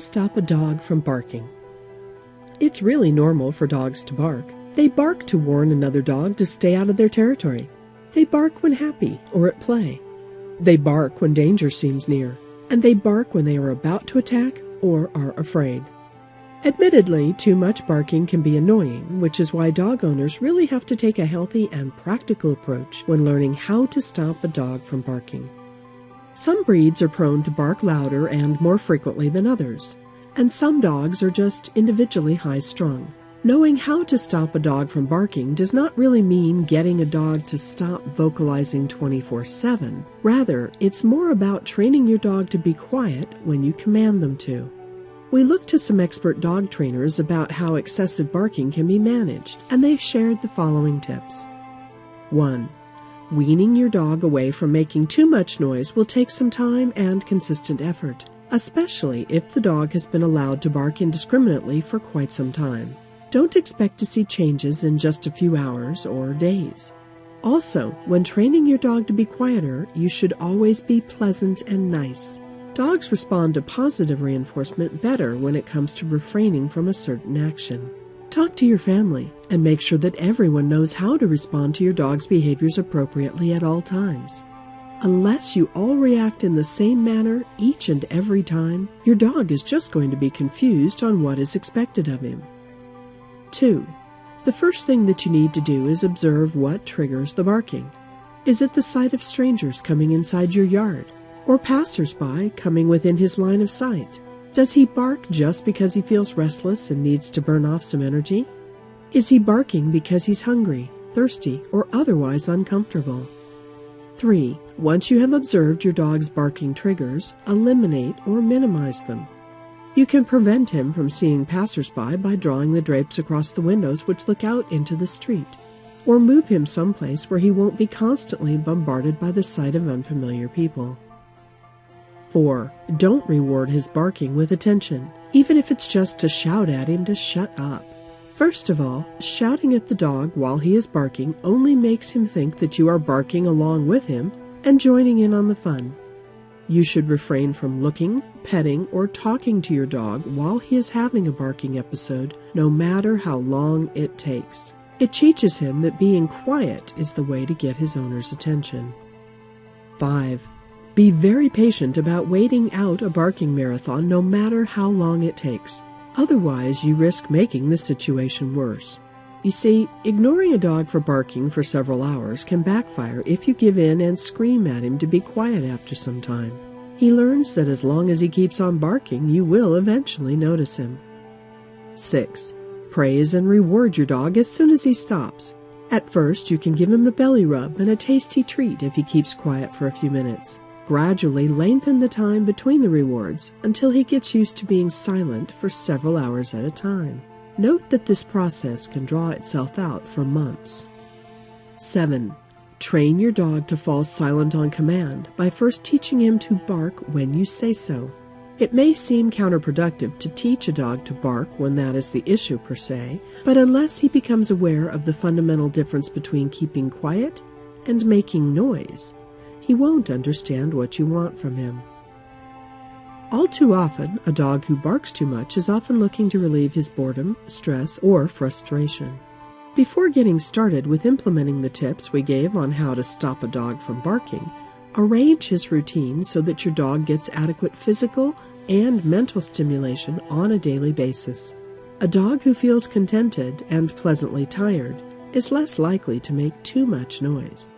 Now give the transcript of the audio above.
stop a dog from barking. It's really normal for dogs to bark. They bark to warn another dog to stay out of their territory. They bark when happy or at play. They bark when danger seems near, and they bark when they are about to attack or are afraid. Admittedly, too much barking can be annoying, which is why dog owners really have to take a healthy and practical approach when learning how to stop a dog from barking. Some breeds are prone to bark louder and more frequently than others, and some dogs are just individually high-strung. Knowing how to stop a dog from barking does not really mean getting a dog to stop vocalizing 24/7. Rather, it's more about training your dog to be quiet when you command them to. We looked to some expert dog trainers about how excessive barking can be managed, and they shared the following tips. 1. Weaning your dog away from making too much noise will take some time and consistent effort, especially if the dog has been allowed to bark indiscriminately for quite some time. Don't expect to see changes in just a few hours or days. Also, when training your dog to be quieter, you should always be pleasant and nice. Dogs respond to positive reinforcement better when it comes to refraining from a certain action. Talk to your family and make sure that everyone knows how to respond to your dog's behaviors appropriately at all times. Unless you all react in the same manner each and every time, your dog is just going to be confused on what is expected of him. 2. The first thing that you need to do is observe what triggers the barking. Is it the sight of strangers coming inside your yard, or passers-by coming within his line of sight? Does he bark just because he feels restless and needs to burn off some energy? Is he barking because he's hungry, thirsty, or otherwise uncomfortable? 3. Once you have observed your dog's barking triggers, eliminate or minimize them. You can prevent him from seeing passers-by by drawing the drapes across the windows which look out into the street, or move him someplace where he won't be constantly bombarded by the sight of unfamiliar people. 4. Don't reward his barking with attention, even if it's just to shout at him to shut up. First of all, shouting at the dog while he is barking only makes him think that you are barking along with him and joining in on the fun. You should refrain from looking, petting, or talking to your dog while he is having a barking episode, no matter how long it takes. It teaches him that being quiet is the way to get his owner's attention. 5. Be very patient about waiting out a barking marathon no matter how long it takes. Otherwise, you risk making the situation worse. You see, ignoring a dog for barking for several hours can backfire if you give in and scream at him to be quiet after some time. He learns that as long as he keeps on barking, you will eventually notice him. 6. Praise and reward your dog as soon as he stops. At first, you can give him a belly rub and a tasty treat if he keeps quiet for a few minutes. Gradually lengthen the time between the rewards until he gets used to being silent for several hours at a time. Note that this process can draw itself out for months. 7. Train your dog to fall silent on command by first teaching him to bark when you say so. It may seem counterproductive to teach a dog to bark when that is the issue per se, but unless he becomes aware of the fundamental difference between keeping quiet and making noise, he won't understand what you want from him. All too often, a dog who barks too much is often looking to relieve his boredom, stress, or frustration. Before getting started with implementing the tips we gave on how to stop a dog from barking, arrange his routine so that your dog gets adequate physical and mental stimulation on a daily basis. A dog who feels contented and pleasantly tired is less likely to make too much noise.